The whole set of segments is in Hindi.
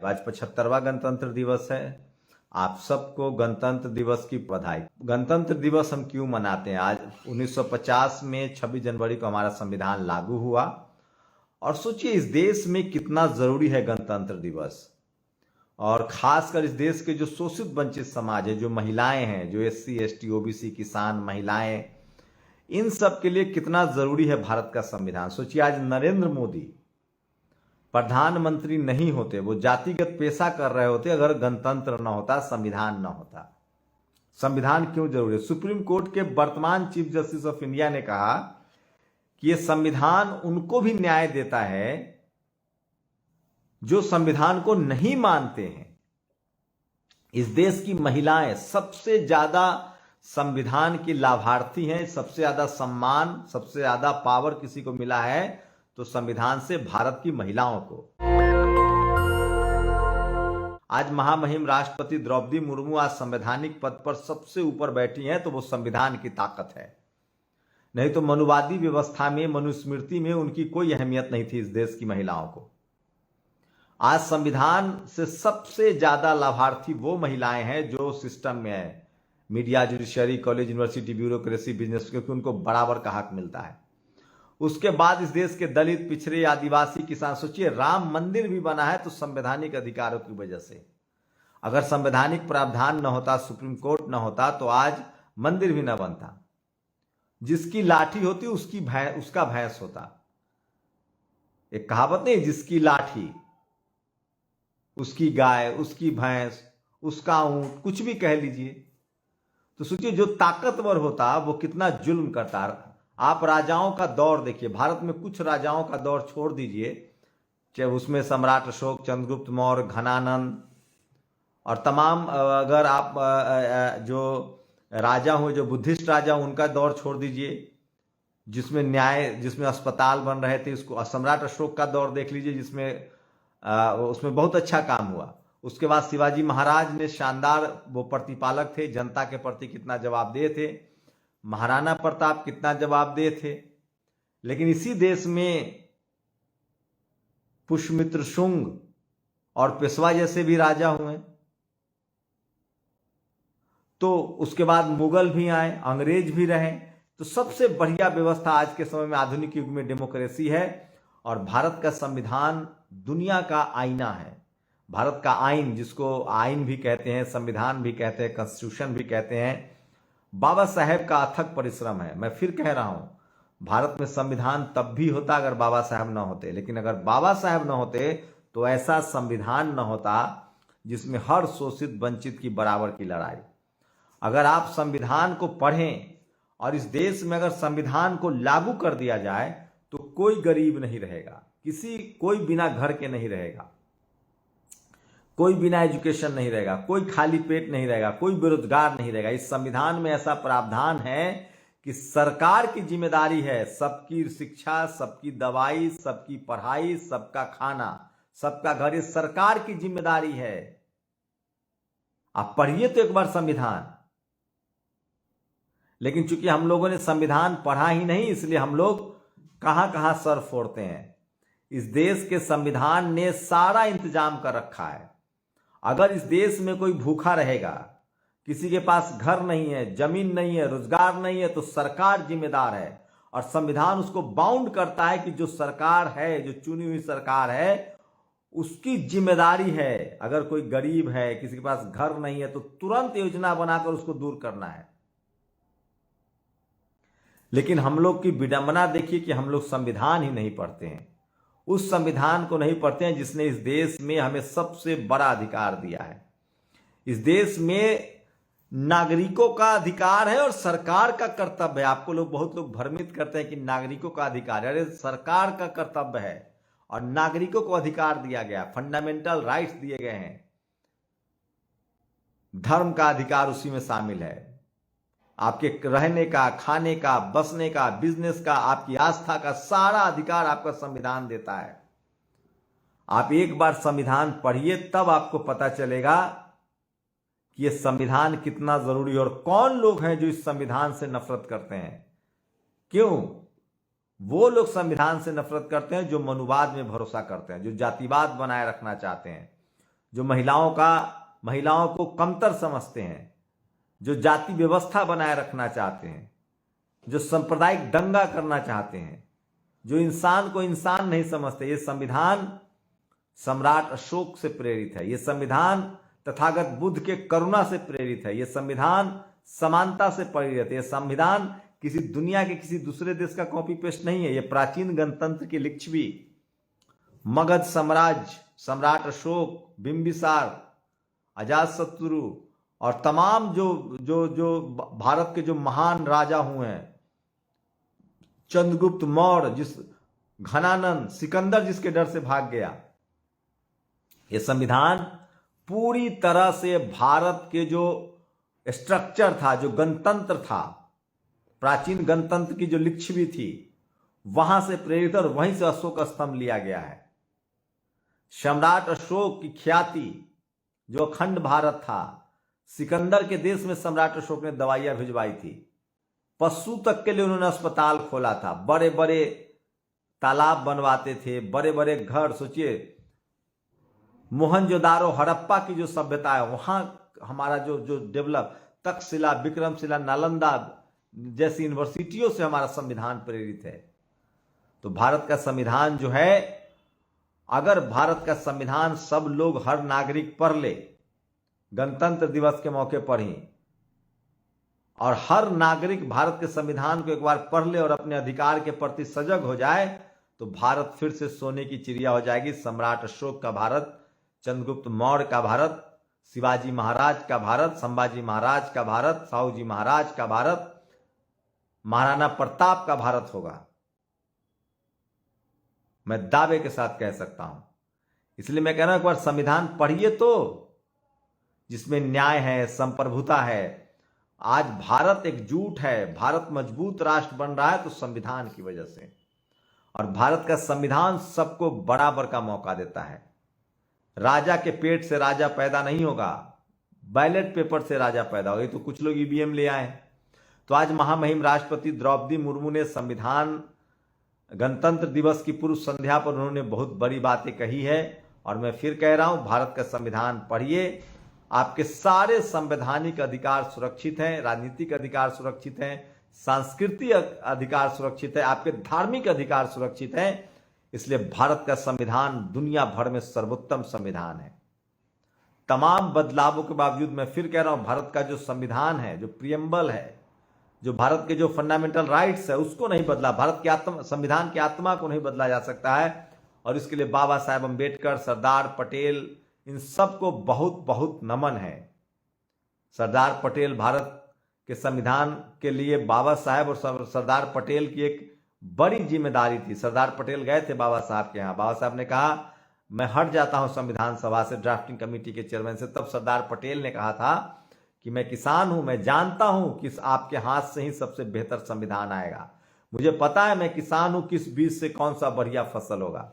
आज 75वां गणतंत्र दिवस है। आप सबको गणतंत्र दिवस की बधाई। गणतंत्र दिवस हम क्यों मनाते हैं? आज 1950 में 26 जनवरी को हमारा संविधान लागू हुआ और सोचिए इस देश में कितना जरूरी है गणतंत्र दिवस। और खासकर इस देश के जो शोषित वंचित समाज है, जो महिलाएं हैं, जो SC ST OBC किसान महिलाएं, इन सब के लिए कितना जरूरी है भारत का संविधान। सोचिए आज नरेंद्र मोदी प्रधानमंत्री नहीं होते, वो जातिगत पेशा कर रहे होते अगर गणतंत्र न होता, संविधान न होता। संविधान क्यों जरूरी है? सुप्रीम कोर्ट के वर्तमान चीफ जस्टिस ऑफ इंडिया ने कहा कि यह संविधान उनको भी न्याय देता है जो संविधान को नहीं मानते हैं। इस देश की महिलाएं सबसे ज्यादा संविधान की लाभार्थी हैं। सबसे ज्यादा सम्मान, सबसे ज्यादा पावर किसी को मिला है तो संविधान से भारत की महिलाओं को। आज महामहिम राष्ट्रपति द्रौपदी मुर्मू आज संवैधानिक पद पर सबसे ऊपर बैठी हैं तो वो संविधान की ताकत है। नहीं तो मनुवादी व्यवस्था में, मनुस्मृति में उनकी कोई अहमियत नहीं थी इस देश की महिलाओं को। आज संविधान से सबसे ज्यादा लाभार्थी वो महिलाएं हैं जो सिस्टम में है, media, judiciary, college, university, bureaucracy, business, क्योंकि उनको बराबर का हक मिलता है। उसके बाद इस देश के दलित, पिछड़े, आदिवासी, किसान, सोचिए राम मंदिर भी बना है तो संवैधानिक अधिकारों की वजह से। अगर संवैधानिक प्रावधान न होता, सुप्रीम कोर्ट न होता तो आज मंदिर भी न बनता। जिसकी लाठी होती उसका भैंस होता। एक कहावत नहीं, जिसकी लाठी उसकी गाय, उसकी भैंस, उसका ऊंट, कुछ भी कह लीजिए। तो सोचिए जो ताकतवर होता वो कितना जुल्म करता। आप राजाओं का दौर देखिए, भारत में कुछ राजाओं का दौर छोड़ दीजिए, चाहे उसमें सम्राट अशोक, चंद्रगुप्त मौर्य, घनानंद और तमाम, अगर आप जो राजा हो, जो बुद्धिस्ट राजा हो, उनका दौर छोड़ दीजिए जिसमें न्याय, जिसमें अस्पताल बन रहे थे, इसको सम्राट अशोक का दौर देख लीजिए जिसमें उसमें बहुत अच्छा काम हुआ। उसके बाद शिवाजी महाराज ने शानदार, वो प्रतिपालक थे, जनता के प्रति कितना जवाबदेह थे। महाराणा प्रताप कितना जवाबदेह थे। लेकिन इसी देश में पुष्यमित्र शुंग और पेशवा जैसे भी राजा हुए। तो उसके बाद मुगल भी आए, अंग्रेज भी रहे। तो सबसे बढ़िया व्यवस्था आज के समय में आधुनिक युग में डेमोक्रेसी है और भारत का संविधान दुनिया का आईना है। भारत का आइन, जिसको आइन भी कहते हैं, संविधान भी कहते हैं, कॉन्स्टिट्यूशन भी कहते हैं, बाबा साहेब का अथक परिश्रम है। मैं फिर कह रहा हूं, भारत में संविधान तब भी होता अगर बाबा साहेब न होते। लेकिन अगर बाबा साहेब न होते तो ऐसा संविधान न होता जिसमें हर शोषित वंचित की बराबर की लड़ाई। अगर आप संविधान को पढ़ें और इस देश में अगर संविधान को लागू कर दिया जाए तो कोई गरीब नहीं रहेगा, कोई बिना घर के नहीं रहेगा, कोई बिना एजुकेशन नहीं रहेगा, कोई खाली पेट नहीं रहेगा, कोई बेरोजगार नहीं रहेगा। इस संविधान में ऐसा प्रावधान है कि सरकार की जिम्मेदारी है सबकी शिक्षा, सबकी दवाई, सबकी पढ़ाई, सबका खाना, सबका घर, ये सरकार की जिम्मेदारी है। आप पढ़िए तो एक बार संविधान। लेकिन चूंकि हम लोगों ने संविधान पढ़ा ही नहीं, इसलिए हम लोग कहां कहां सर फोड़ते हैं। इस देश के संविधान ने सारा इंतजाम कर रखा है। अगर इस देश में कोई भूखा रहेगा, किसी के पास घर नहीं है, जमीन नहीं है, रोजगार नहीं है, तो सरकार जिम्मेदार है। और संविधान उसको बाउंड करता है कि जो सरकार है, जो चुनी हुई सरकार है, उसकी जिम्मेदारी है। अगर कोई गरीब है, किसी के पास घर नहीं है, तो तुरंत योजना बनाकर उसको दूर करना है। लेकिन हम लोग की विडंबना देखिए कि हम लोग संविधान ही नहीं पढ़ते हैं। उस संविधान को नहीं पढ़ते हैं जिसने इस देश में हमें सबसे बड़ा अधिकार दिया है। इस देश में नागरिकों का अधिकार है और सरकार का कर्तव्य है। आपको बहुत लोग भ्रमित करते हैं कि नागरिकों का अधिकार है। अरे सरकार का कर्तव्य है और नागरिकों को अधिकार दिया गया, फंडामेंटल राइट्स दिए गए हैं। धर्म का अधिकार उसी में शामिल है। आपके रहने का, खाने का, बसने का, बिजनेस का, आपकी आस्था का सारा अधिकार आपका संविधान देता है। आप एक बार संविधान पढ़िए, तब आपको पता चलेगा कि यह संविधान कितना जरूरी है और कौन लोग हैं जो इस संविधान से नफरत करते हैं। क्यों? वो लोग संविधान से नफरत करते हैं जो मनुवाद में भरोसा करते हैं, जो जातिवाद बनाए रखना चाहते हैं, जो महिलाओं को कमतर समझते हैं, जो जाति व्यवस्था बनाए रखना चाहते हैं, जो सांप्रदायिक दंगा करना चाहते हैं, जो इंसान को इंसान नहीं समझते। ये संविधान सम्राट अशोक से प्रेरित है। ये संविधान तथागत बुद्ध के करुणा से प्रेरित है। ये संविधान समानता से प्रेरित है। ये संविधान किसी दुनिया के किसी दूसरे देश का कॉपी पेस्ट नहीं है। ये प्राचीन गणतंत्र की लिच्छवी, मगध साम्राज्य, सम्राट अशोक, बिंबिसार, अजातशत्रु और तमाम जो भारत के जो महान राजा हुए हैं, चंद्रगुप्त मौर्य, घनानंद, सिकंदर जिसके डर से भाग गया, ये संविधान पूरी तरह से भारत के जो स्ट्रक्चर था, जो गणतंत्र था, प्राचीन गणतंत्र की जो लिच्छवी थी, वहां से प्रेरित और वहीं से अशोक स्तंभ लिया गया है। सम्राट अशोक की ख्याति जो अखंड भारत था, सिकंदर के देश में सम्राट अशोक ने दवाइयां भिजवाई थी, पशु तक के लिए उन्होंने अस्पताल खोला था, बड़े बड़े तालाब बनवाते थे, बड़े बड़े घर। सोचिए मोहनजोदारो, हड़प्पा की जो सभ्यता है, वहां हमारा जो डेवलप, तक्षशिला, विक्रमशिला, नालंदा जैसी यूनिवर्सिटियों से हमारा संविधान प्रेरित है। तो भारत का संविधान जो है, अगर भारत का संविधान सब लोग, हर नागरिक पढ़ ले गणतंत्र दिवस के मौके पर ही, और हर नागरिक भारत के संविधान को एक बार पढ़ ले और अपने अधिकार के प्रति सजग हो जाए, तो भारत फिर से सोने की चिड़िया हो जाएगी। सम्राट अशोक का भारत, चंद्रगुप्त मौर्य का भारत, शिवाजी महाराज का भारत, संभाजी महाराज का भारत, साहू जी महाराज का भारत, महाराणा प्रताप का भारत होगा। मैं दावे के साथ कह सकता हूं। इसलिए मैं कह रहा हूं, एक बार संविधान पढ़िए तो, जिसमें न्याय है, संप्रभुता है। आज भारत एकजुट है, भारत मजबूत राष्ट्र बन रहा है तो संविधान की वजह से। और भारत का संविधान सबको बराबर का मौका देता है। राजा के पेट से राजा पैदा नहीं होगा, बैलेट पेपर से राजा पैदा होगा। तो कुछ लोग ईवीएम ले आए। तो आज महामहिम राष्ट्रपति द्रौपदी मुर्मू ने संविधान गणतंत्र दिवस की पूर्व संध्या पर उन्होंने बहुत बड़ी बातें कही है। और मैं फिर कह रहा हूं, भारत का संविधान पढ़िए, आपके सारे संवैधानिक अधिकार सुरक्षित हैं, राजनीतिक अधिकार सुरक्षित हैं, सांस्कृतिक अधिकार सुरक्षित है, आपके धार्मिक अधिकार सुरक्षित हैं। इसलिए भारत का संविधान दुनिया भर में सर्वोत्तम संविधान है। तमाम बदलावों के बावजूद मैं फिर कह रहा हूं, भारत का जो संविधान है, जो प्रियम्बल है, जो भारत के जो फंडामेंटल राइट्स है, उसको नहीं बदला। भारत की संविधान की आत्मा को नहीं बदला जा सकता है। और इसके लिए बाबा साहेब अम्बेडकर, सरदार पटेल, इन सबको बहुत बहुत नमन है। सरदार पटेल, भारत के संविधान के लिए बाबा साहेब और सरदार पटेल की एक बड़ी जिम्मेदारी थी। सरदार पटेल गए थे बाबा साहब के यहाँ, बाबा साहब ने कहा मैं हट जाता हूं संविधान सभा से, ड्राफ्टिंग कमेटी के चेयरमैन से। तब सरदार पटेल ने कहा था कि मैं किसान हूं, मैं जानता हूं कि आपके हाथ से ही सबसे बेहतर संविधान आएगा। मुझे पता है, मैं किसान हूं, किस बीज से कौन सा बढ़िया फसल होगा।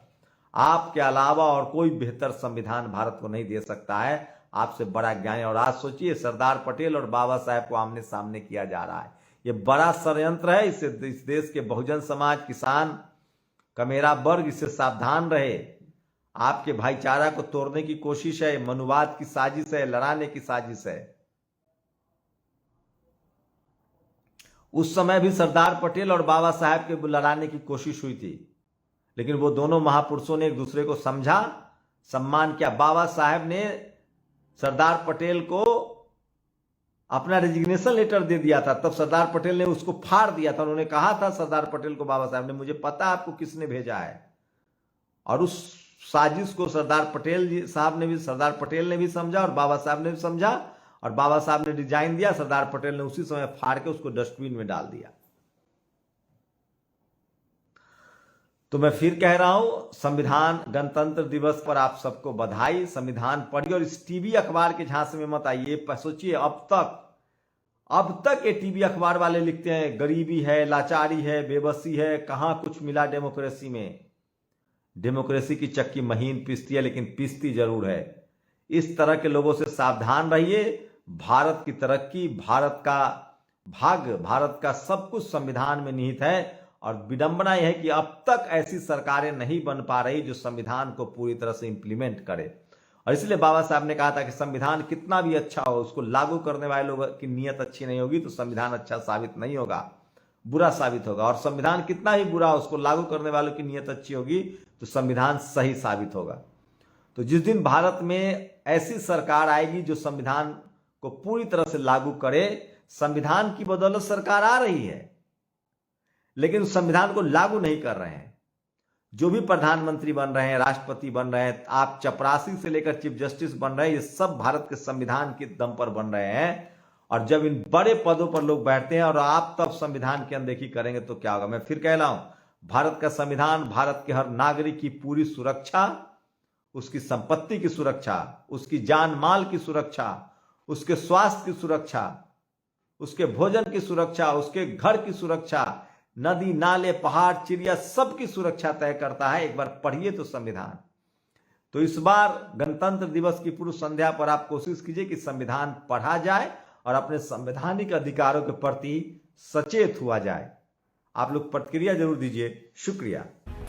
आपके अलावा और कोई बेहतर संविधान भारत को नहीं दे सकता है, आपसे बड़ा ज्ञान है। और आज सोचिए, सरदार पटेल और बाबा साहेब को आमने सामने किया जा रहा है। ये बड़ा षड्यंत्र है। इससे इस देश के बहुजन समाज, किसान का मेरा वर्ग इससे सावधान रहे। आपके भाईचारा को तोड़ने की कोशिश है, मनुवाद की साजिश है, लड़ाने की साजिश है। उस समय भी सरदार पटेल और बाबा साहेब के लड़ाने की कोशिश हुई थी, लेकिन वो दोनों महापुरुषों ने एक दूसरे को समझा, सम्मान किया। बाबा साहेब ने सरदार पटेल को अपना रेजिग्नेशन लेटर दे दिया था, तब सरदार पटेल ने उसको फाड़ दिया था। उन्होंने कहा था सरदार पटेल को, बाबा साहब ने, मुझे पता है आपको किसने भेजा है। और उस साजिश को सरदार पटेल ने भी समझा और बाबा साहब ने भी समझा, और बाबा साहब ने रिजाइन दिया। सरदार पटेल ने उसी समय फाड़ के उसको डस्टबिन में डाल दिया। तो मैं फिर कह रहा हूं, संविधान गणतंत्र दिवस पर आप सबको बधाई। संविधान पढ़िए और इस टीवी अखबार के झांसे में मत आइए। सोचिए, अब तक ये टीवी अखबार वाले लिखते हैं गरीबी है, लाचारी है, बेबसी है, कहां कुछ मिला डेमोक्रेसी में। डेमोक्रेसी की चक्की महीन पीसती है, लेकिन पीसती जरूर है। इस तरह के लोगों से सावधान रहिए। भारत की तरक्की, भारत का भाग्य, भारत का सब कुछ संविधान में निहित है। और विडंबना यह है कि अब तक ऐसी सरकारें नहीं बन पा रही जो संविधान को पूरी तरह से इंप्लीमेंट करे। और इसलिए बाबा साहब ने कहा था कि संविधान कितना भी अच्छा हो, उसको लागू करने वाले लोगों की नीयत अच्छी नहीं होगी तो संविधान अच्छा साबित नहीं होगा, बुरा साबित होगा। और संविधान कितना ही बुरा हो, उसको लागू करने वालों की नीयत अच्छी होगी तो संविधान सही साबित होगा। तो जिस दिन भारत में ऐसी सरकार आएगी जो संविधान को पूरी तरह से लागू करे, संविधान की बदौलत सरकार आ रही है लेकिन उस संविधान को लागू नहीं कर रहे हैं। जो भी प्रधानमंत्री बन रहे हैं, राष्ट्रपति बन रहे हैं, आप चपरासी से लेकर चीफ जस्टिस बन रहे हैं, ये सब भारत के संविधान के दम पर बन रहे हैं। और जब इन बड़े पदों पर लोग बैठते हैं और आप तब संविधान की अनदेखी करेंगे तो क्या होगा। मैं फिर कह रहा हूं, भारत का संविधान भारत के हर नागरिक की पूरी सुरक्षा, उसकी संपत्ति की सुरक्षा, उसकी जान माल की सुरक्षा, उसके स्वास्थ्य की सुरक्षा, उसके भोजन की सुरक्षा, उसके घर की सुरक्षा, नदी नाले पहाड़ चिड़िया सबकी सुरक्षा तय करता है। एक बार पढ़िए तो संविधान। तो इस बार गणतंत्र दिवस की पूर्व संध्या पर आप कोशिश कीजिए कि संविधान पढ़ा जाए और अपने संवैधानिक अधिकारों के प्रति सचेत हुआ जाए। आप लोग प्रतिक्रिया जरूर दीजिए। शुक्रिया।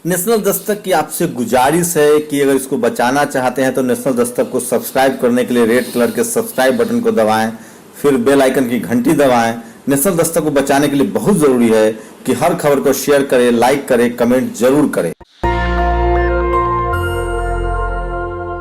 नेशनल दस्तक की आपसे गुजारिश है कि अगर इसको बचाना चाहते हैं तो नेशनल दस्तक को सब्सक्राइब करने के लिए रेड कलर के सब्सक्राइब बटन को दबाएं, फिर बेल आइकन की घंटी दबाएं। नेशनल दस्तक को बचाने के लिए बहुत जरूरी है कि हर खबर को शेयर करें, लाइक करें, कमेंट जरूर करें।